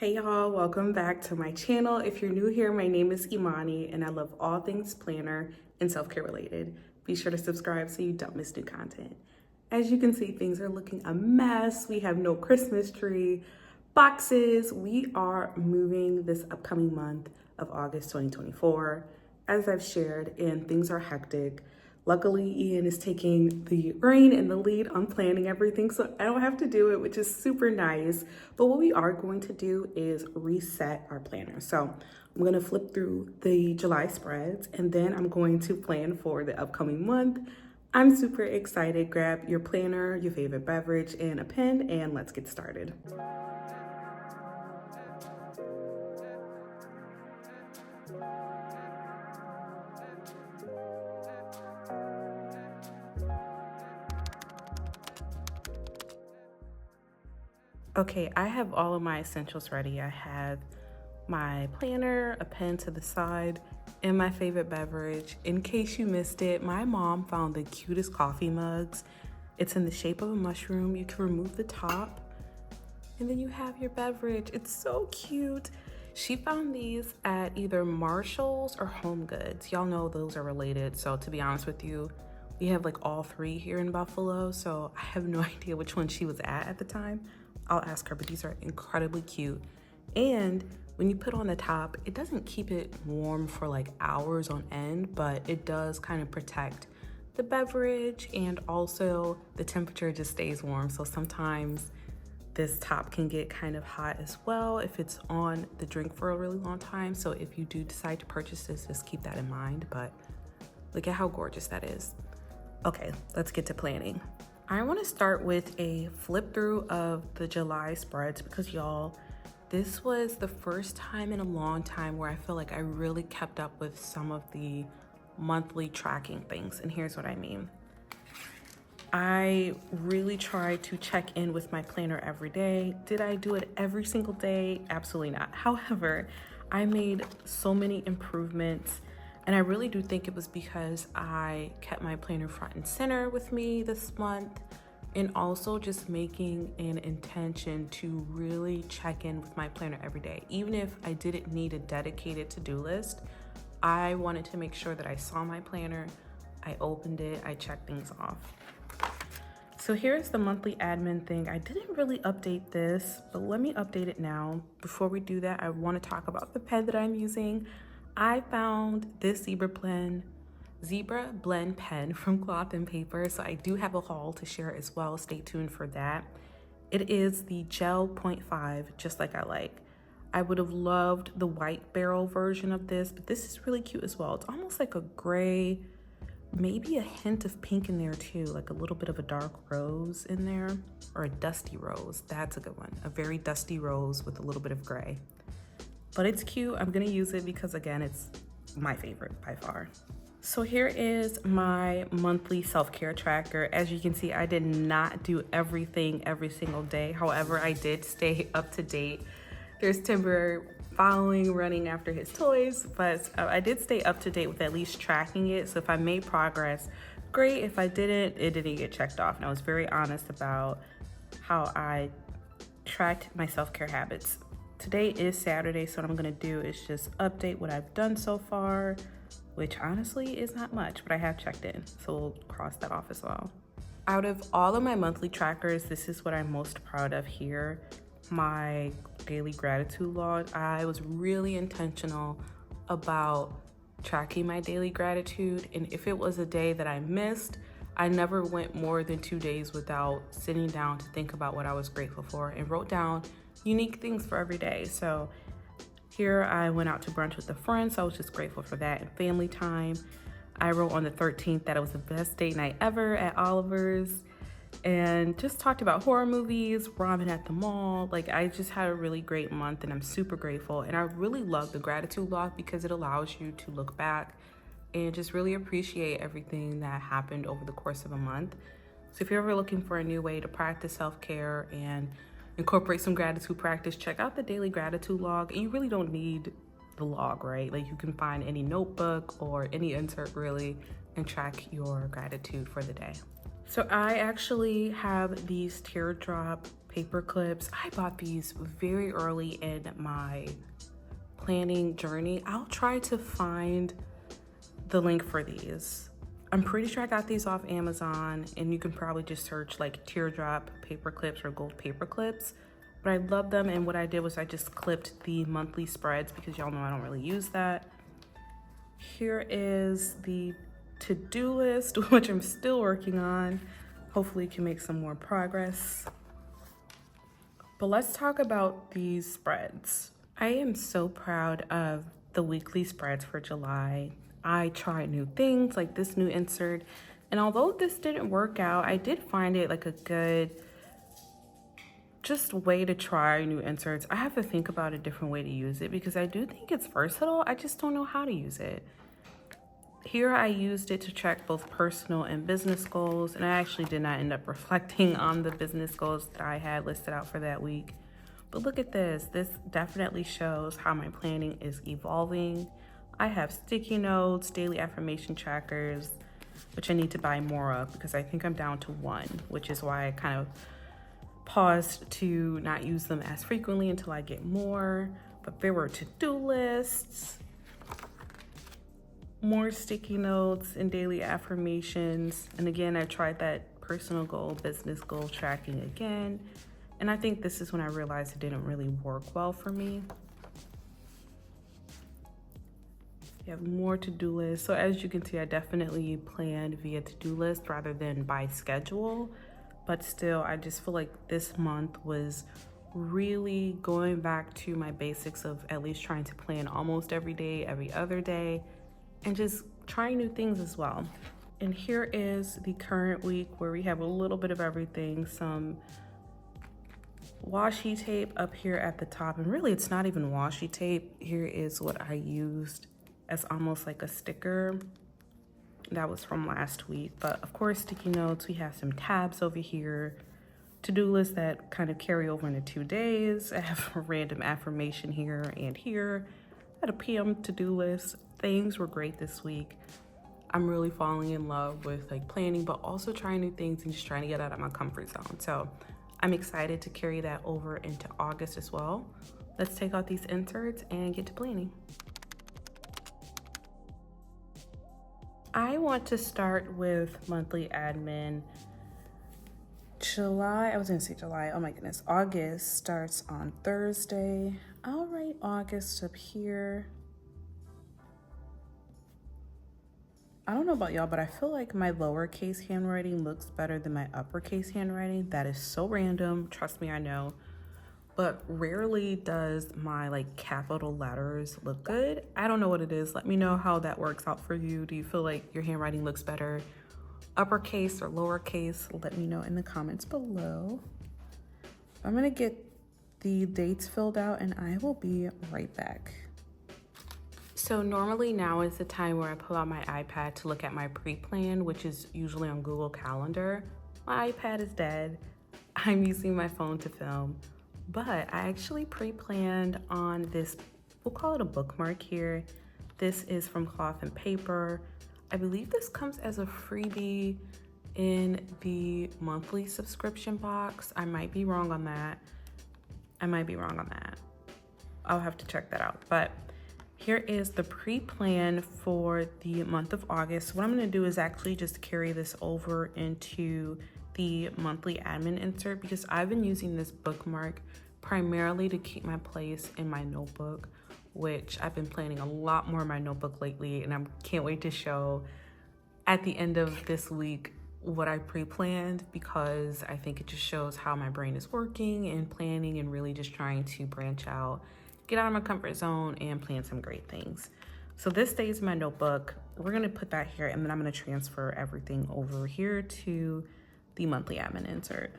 Hey y'all, welcome back to my channel. If you're new here, my name is Imani and I love all things planner and self-care related. Be sure to subscribe so you don't miss new content. As you can see, things are looking a mess. We have no Christmas tree, boxes. We are moving this upcoming month of August 2024. As I've shared, and things are hectic. Luckily, Ian is taking the reign and the lead on planning everything, so I don't have to do it, which is super nice. But what we are going to do is reset our planner. So I'm gonna flip through the July spreads, and then I'm going to plan for the upcoming month. I'm super excited. Grab your planner, your favorite beverage, and a pen, and let's get started. Okay, I have all of my essentials ready. I have my planner, a pen to the side, and my favorite beverage. In case you missed it, my mom found the cutest coffee mugs. It's in the shape of a mushroom. You can remove the top, and then you have your beverage. It's so cute. She found these at either Marshall's or Home Goods. Y'all know those are related, so to be honest with you, we have like all three here in Buffalo, so I have no idea which one she was at the time. I'll ask her, but these are incredibly cute. And when you put on the top, it doesn't keep it warm for like hours on end, but it does kind of protect the beverage, and also the temperature just stays warm. So sometimes this top can get kind of hot as well if it's on the drink for a really long time. So if you do decide to purchase this, just keep that in mind. But look at how gorgeous that is. Okay, let's get to planning. I want to start with a flip through of the July spreads because y'all, this was the first time in a long time where I feel like I really kept up with some of the monthly tracking things. And here's what I mean. I really try to check in with my planner every day. Did I do it every single day? Absolutely not. However, I made so many improvements, and I really do think it was because I kept my planner front and center with me this month, and also just making an intention to really check in with my planner every day. Even if I didn't need a dedicated to-do list, I wanted to make sure that I saw my planner, I opened it, I checked things off. So here's the monthly admin thing. I didn't really update this, but let me update it now. Before we do that, I want to talk about the pen that I'm using. I found this Zebra Blend pen from Cloth and Paper, so I do have a haul to share as well. Stay tuned for that. It is the Gel 0.5, just like I like. I would have loved the white barrel version of this, but this is really cute as well. It's almost like a gray, maybe a hint of pink in there too, like a little bit of a dark rose in there, or a dusty rose. That's a good one. A very dusty rose with a little bit of gray. But it's cute. I'm gonna use it because, again, it's my favorite by far. So here is my monthly self-care tracker. As you can see, I did not do everything every single day. However, I did stay up to date. There's Timber following, running after his toys, but I did stay up to date with at least tracking it. So if I made progress, great. If I didn't, it didn't get checked off. And I was very honest about how I tracked my self-care habits. Today is Saturday, so what I'm gonna do is just update what I've done so far, which honestly is not much, but I have checked in, so we'll cross that off as well. Out of all of my monthly trackers, this is what I'm most proud of here. My daily gratitude log. I was really intentional about tracking my daily gratitude, and if it was a day that I missed, I never went more than 2 days without sitting down to think about what I was grateful for and wrote down unique things for every day. So here I went out to brunch with a friend, so I was just grateful for that and family time. I wrote on the 13th that it was the best date night ever at Oliver's, and just talked about horror movies, ramen at the mall. Like, I just had a really great month and I'm super grateful. And I really love the gratitude log because it allows you to look back and just really appreciate everything that happened over the course of a month. So if you're ever looking for a new way to practice self-care and incorporate some gratitude practice, check out the daily gratitude log. And you really don't need the log, right? Like, you can find any notebook or any insert really and track your gratitude for the day. So I actually have these teardrop paper clips. I bought these very early in my planning journey. I'll try to find the link for these. I'm pretty sure I got these off Amazon, and you can probably just search like teardrop paper clips or gold paper clips. But I love them, and what I did was I just clipped the monthly spreads because y'all know I don't really use that. Here is the to-do list, which I'm still working on. Hopefully can make some more progress. But let's talk about these spreads. I am so proud of the weekly spreads for July. I tried new things like this new insert, and although this didn't work out, I did find it like a good just way to try new inserts. I have to think about a different way to use it because I do think it's versatile. I just don't know how to use it. Here I used it to track both personal and business goals, and I actually did not end up reflecting on the business goals that I had listed out for that week. But look at this. This definitely shows how my planning is evolving. I have sticky notes, daily affirmation trackers, which I need to buy more of because I think I'm down to one, which is why I kind of paused to not use them as frequently until I get more. But there were to-do lists, more sticky notes, and daily affirmations. And again, I tried that personal goal, business goal tracking again. And I think this is when I realized it didn't really work well for me. You have more to-do lists. So as you can see, I definitely planned via to-do list rather than by schedule. But still, I just feel like this month was really going back to my basics of at least trying to plan almost every day, every other day, and just trying new things as well. And here is the current week where we have a little bit of everything, some washi tape up here at the top, and really it's not even washi tape. Here is what I used as almost like a sticker. That was from last week. But of course, sticky notes, we have some tabs over here, to-do lists that kind of carry over into 2 days. I have a random affirmation here and here. I had a PM to-do list. Things were great this week. I'm really falling in love with like planning, but also trying new things and just trying to get out of my comfort zone. So I'm excited to carry that over into August as well. Let's take out these inserts and get to planning. I want to start with monthly admin. Oh my goodness. August starts on Thursday. I'll write August up here. I don't know about y'all, but I feel like my lowercase handwriting looks better than my uppercase handwriting. That is so random. Trust me, I know. But rarely does my like capital letters look good. I don't know what it is. Let me know how that works out for you. Do you feel like your handwriting looks better uppercase or lowercase? Let me know in the comments below. I'm gonna get the dates filled out and I will be right back. So normally now is the time where I pull out my iPad to look at my pre-plan, which is usually on Google Calendar. My iPad is dead. I'm using my phone to film. But I actually pre-planned on this, we'll call it a bookmark here. This is from Cloth and Paper. I believe this comes as a freebie in the monthly subscription box. I might be wrong on that. I'll have to check that out. But here is the pre-plan for the month of August. What I'm gonna do is actually just carry this over into the monthly admin insert because I've been using this bookmark primarily to keep my place in my notebook, which I've been planning a lot more in my notebook lately, and I can't wait to show at the end of this week what I pre-planned because I think it just shows how my brain is working and planning and really just trying to branch out, get out of my comfort zone and plan some great things. So this stays in my notebook. We're gonna put that here and then I'm gonna transfer everything over here to the monthly admin insert.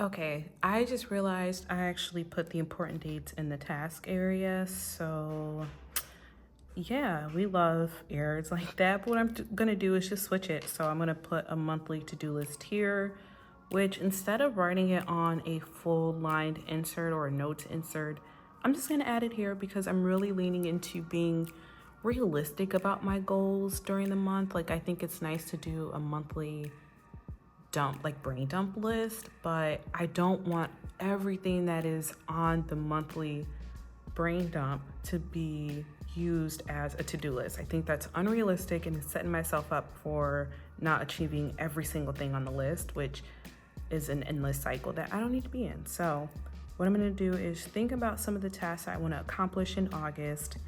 Okay, I just realized I actually put the important dates in the task area. So yeah, we love errors like that. But what I'm gonna do is just switch it. So I'm gonna put a monthly to-do list here, which instead of writing it on a full lined insert or a notes insert, I'm just gonna add it here because I'm really leaning into being realistic about my goals during the month. Like I think it's nice to do a monthly dump, like brain dump list, but I don't want everything that is on the monthly brain dump to be used as a to-do list. I think that's unrealistic and it's setting myself up for not achieving every single thing on the list, which is an endless cycle that I don't need to be in. So what I'm gonna do is think about some of the tasks I wanna accomplish in August,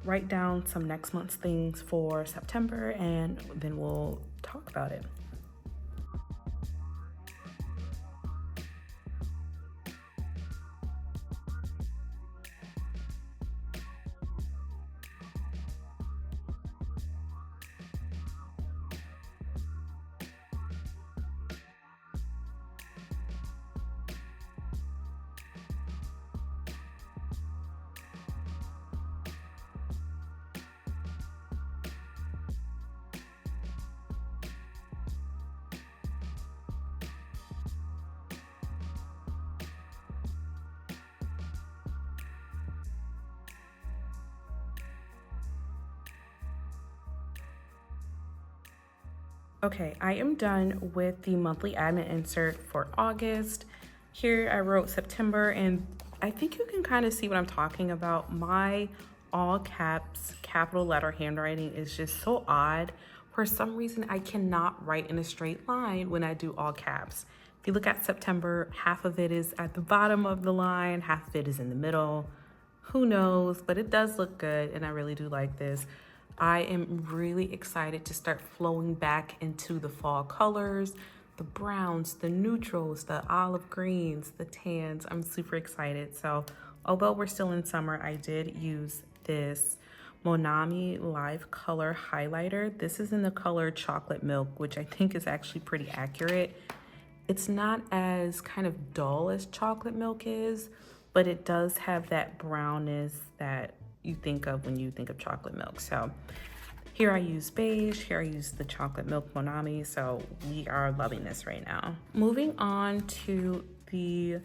write down some next month's things for September, and then we'll talk about it. Okay, I am done with the monthly admin insert for August. Here I wrote September, and I think you can kind of see what I'm talking about. My all caps, capital letter handwriting is just so odd. For some reason, I cannot write in a straight line when I do all caps. If you look at September, half of it is at the bottom of the line, half of it is in the middle. Who knows, but it does look good, and I really do like this. I am really excited to start flowing back into the fall colors, the browns, the neutrals, the olive greens, the tans. I'm super excited. So although we're still in summer, I did use this Monami Live Color Highlighter. This is in the color Chocolate Milk, which I think is actually pretty accurate. It's not as kind of dull as chocolate milk is, but it does have that brownness that you think of when you think of chocolate milk. So here I use beige, here I use the chocolate milk Monami, so we are loving this right now. Moving on to the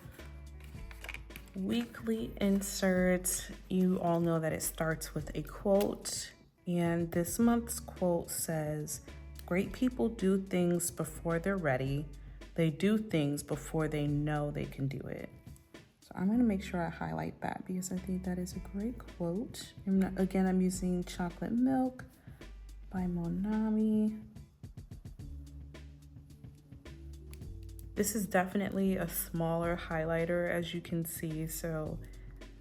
weekly inserts, you all know that it starts with a quote, and this month's quote says, "Great people do things before they're ready. They do things before they know they can do it." So I'm gonna make sure I highlight that because I think that is a great quote. Again, I'm using Chocolate Milk by Monami. This is definitely a smaller highlighter, as you can see. So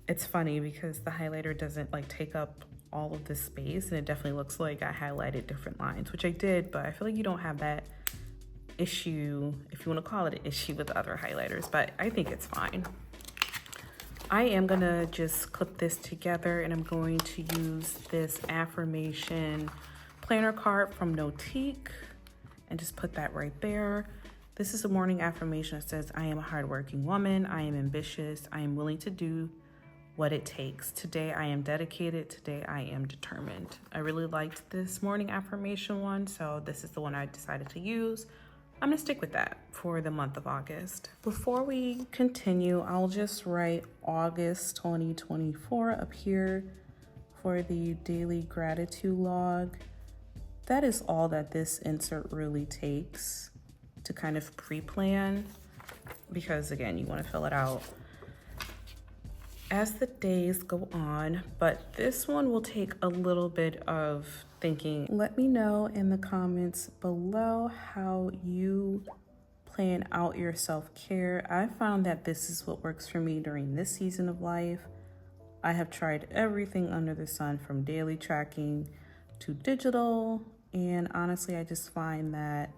it's funny because the highlighter doesn't like take up all of this space, and it definitely looks like I highlighted different lines, which I did, but I feel like you don't have that issue, if you want to call it an issue, with other highlighters, but I think it's fine. I am gonna just clip this together, and I'm going to use this affirmation planner card from Notique and just put that right there. This is a morning affirmation that says, "I am a hardworking woman. I am ambitious. I am willing to do what it takes. Today I am dedicated. Today I am determined." I really liked this morning affirmation one, so this is the one I decided to use. I'm gonna stick with that for the month of August. Before we continue, I'll just write August 2024 up here for the daily gratitude log. That is all that this insert really takes to kind of pre-plan, because again, you wanna fill it out as the days go on, but this one will take a little bit of thinking. Let me know in the comments below how you plan out your self-care. I found that this is what works for me during this season of life. I have tried everything under the sun, from daily tracking to digital, and honestly, I just find that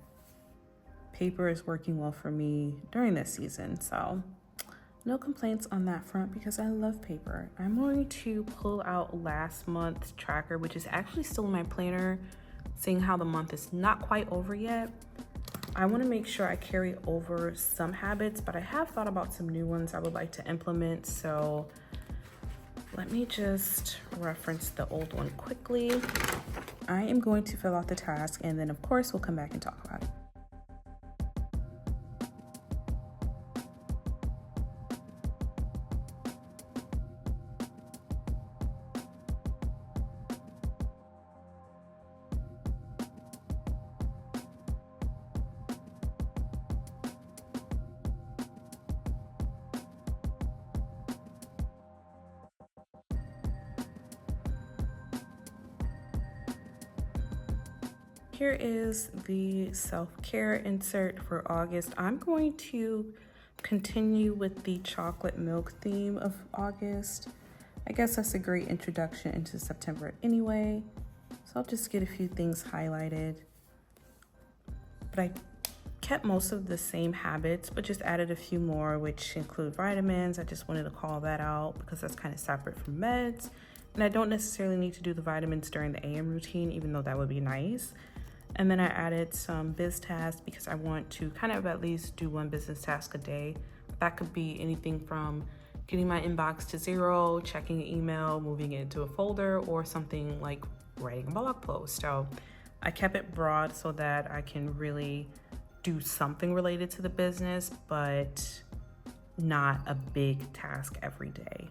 paper is working well for me during this season. So no complaints on that front because I love paper. I'm going to pull out last month's tracker, which is actually still in my planner, seeing how the month is not quite over yet. I want to make sure I carry over some habits, but I have thought about some new ones I would like to implement. So let me just reference the old one quickly. I am going to fill out the task, and then of course we'll come back and talk about it. Here is the self-care insert for August. I'm going to continue with the chocolate milk theme of August. I guess that's a great introduction into September anyway. So I'll just get a few things highlighted. But I kept most of the same habits, but just added a few more, which include vitamins. I just wanted to call that out because that's kind of separate from meds. And I don't necessarily need to do the vitamins during the AM routine, even though that would be nice. And then I added some biz tasks because I want to kind of at least do one business task a day. That could be anything from getting my inbox to 0, checking an email, moving it into a folder, or something like writing a blog post. So I kept it broad so that I can really do something related to the business, but not a big task every day.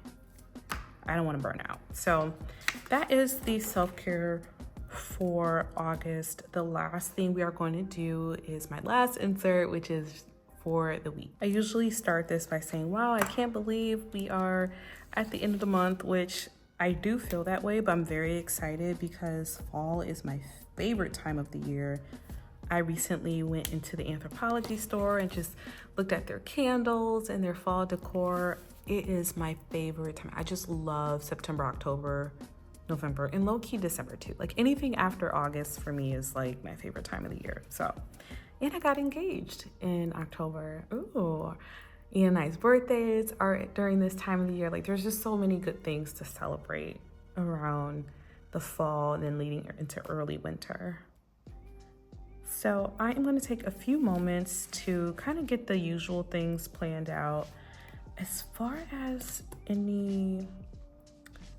I don't want to burn out. So that is the self-care for August. The last thing we are going to do is my last insert, which is for the week. I usually start this by saying, wow, I can't believe we are at the end of the month, which I do feel that way, but I'm very excited because fall is my favorite time of the year. I recently went into the Anthropologie store and just looked at their candles and their fall decor. It is my favorite time. I just love September, October, November, and low-key December too. Like anything after August for me is like my favorite time of the year. So, and I got engaged in October. Ooh, and nice birthdays are during this time of the year. Like there's just so many good things to celebrate around the fall and then leading into early winter. So I am going to take a few moments to kind of get the usual things planned out. As far as any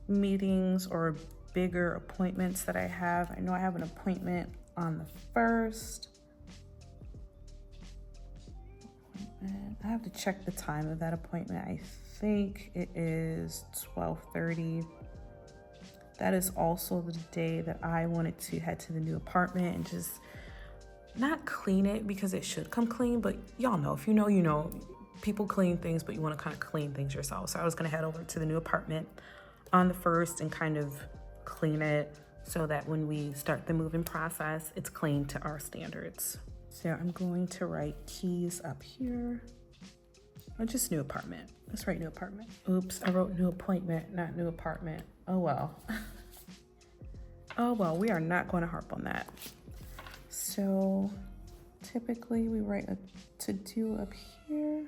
meetings or bigger appointments that I have, I know I have an appointment on the 1st. I have to check the time of that appointment. I think it is 12:30. That is also the day that I wanted to head to the new apartment and just not clean it because it should come clean, but y'all know, if you know, you know, people clean things, but you want to kind of clean things yourself. So I was going to head over to the new apartment on the 1st and kind of clean it so that when we start the moving process, it's clean to our standards. So I'm going to write keys up here. Or just new apartment. Let's write new apartment. Oops, I wrote new appointment, not new apartment. Oh well. Oh well, we are not going to harp on that. So typically we write a to-do up here.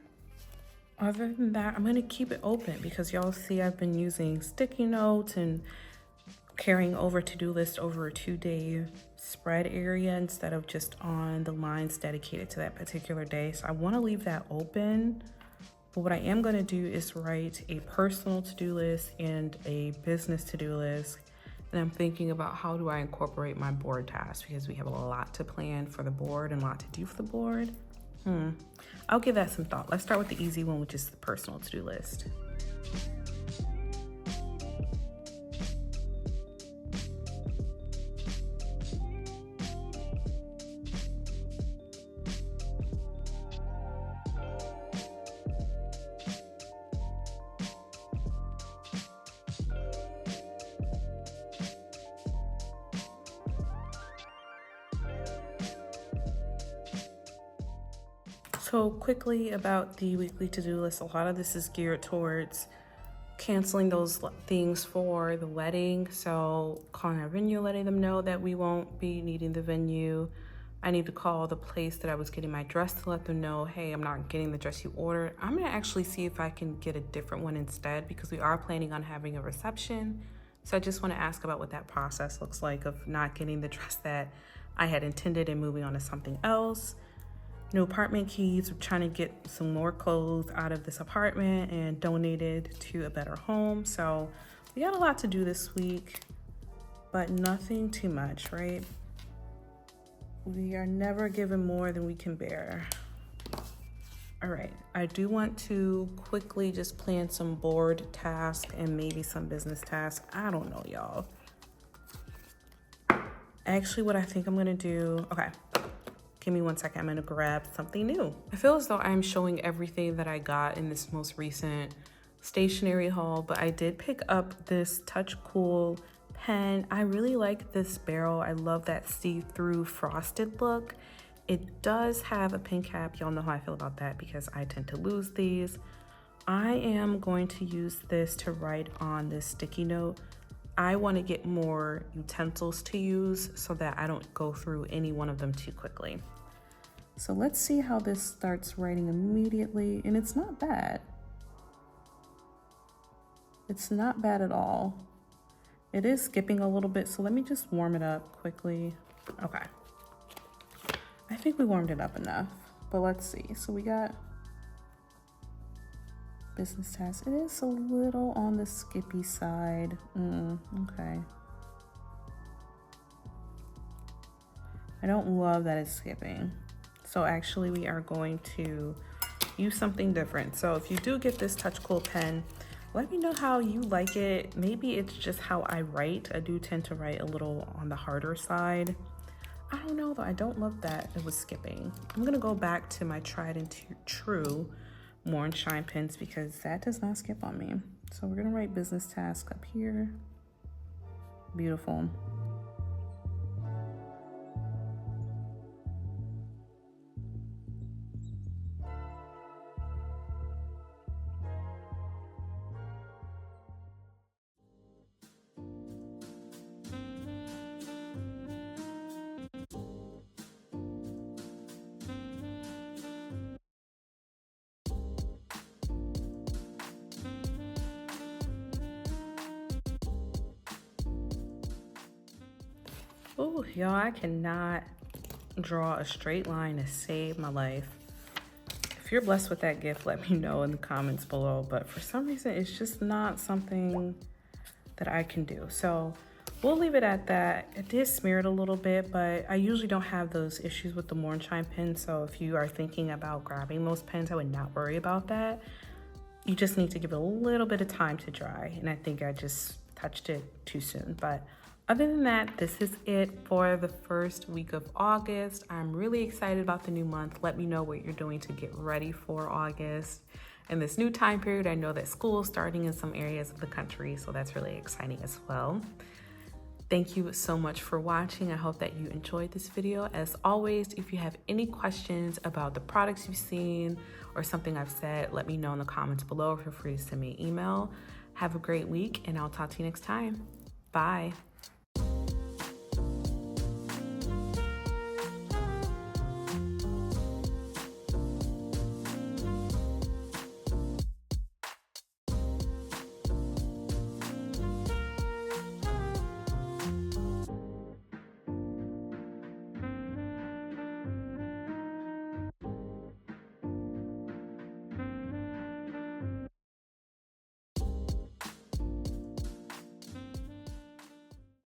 Other than that, I'm going to keep it open because y'all see I've been using sticky notes and carrying over to-do list over a 2-day spread area instead of just on the lines dedicated to that particular day. So I want to leave that open. But what I am going to do is write a personal to-do list and a business to-do list. And I'm thinking about how do I incorporate my board tasks because we have a lot to plan for the board and a lot to do for the board. I'll give that some thought. Let's start with the easy one, which is the personal to-do list. So quickly about the weekly to-do list, a lot of this is geared towards canceling those things for the wedding. So calling our venue, letting them know that we won't be needing the venue. I need to call the place that I was getting my dress to let them know, hey, I'm not getting the dress you ordered. I'm gonna actually see if I can get a different one instead because we are planning on having a reception. So I just wanna ask about what that process looks like of not getting the dress that I had intended and moving on to something else. new apartment keys. We're trying to get some more clothes out of this apartment and donated to a better home. So we got a lot to do this week, but nothing too much, right? We are never given more than we can bear. All right, I do want to quickly just plan some board tasks and maybe some business tasks. I don't know, y'all. Actually, what I think I'm gonna do, okay, give me 1 second, I'm gonna grab something new. I feel as though I'm showing everything that I got in this most recent stationery haul, but I did pick up this Touch Cool pen. I really like this barrel. I love that see-through frosted look. It does have a pen cap. Y'all know how I feel about that because I tend to lose these. I am going to use this to write on this sticky note. I want to get more utensils to use so that I don't go through any one of them too quickly. So let's see how this starts writing immediately, and it's not bad. It's not bad at all. It is skipping a little bit, so let me just warm it up quickly. Okay. I think we warmed it up enough, but let's see. So we got business task. It is a little on the skippy side. Okay. I don't love that it's skipping. So actually we are going to use something different. So if you do get this Touch Cool pen, let me know how you like it. Maybe it's just how I write. I do tend to write a little on the harder side. I don't know though, I don't love that it was skipping. I'm gonna go back to my tried and true More and Shine pens because that does not skip on me. So we're gonna write business task up here. Beautiful. Oh, y'all, I cannot draw a straight line to save my life. If you're blessed with that gift, let me know in the comments below. But for some reason, it's just not something that I can do. So we'll leave it at that. It did smear it a little bit, but I usually don't have those issues with the More and Shine pen. So if you are thinking about grabbing those pens, I would not worry about that. You just need to give it a little bit of time to dry. And I think I just touched it too soon. But other than that, this is it for the first week of August. I'm really excited about the new month. Let me know what you're doing to get ready for August. In this new time period, I know that school is starting in some areas of the country, so that's really exciting as well. Thank you so much for watching. I hope that you enjoyed this video. As always, if you have any questions about the products you've seen or something I've said, let me know in the comments below. Feel free to send me an email. Have a great week, and I'll talk to you next time. Bye.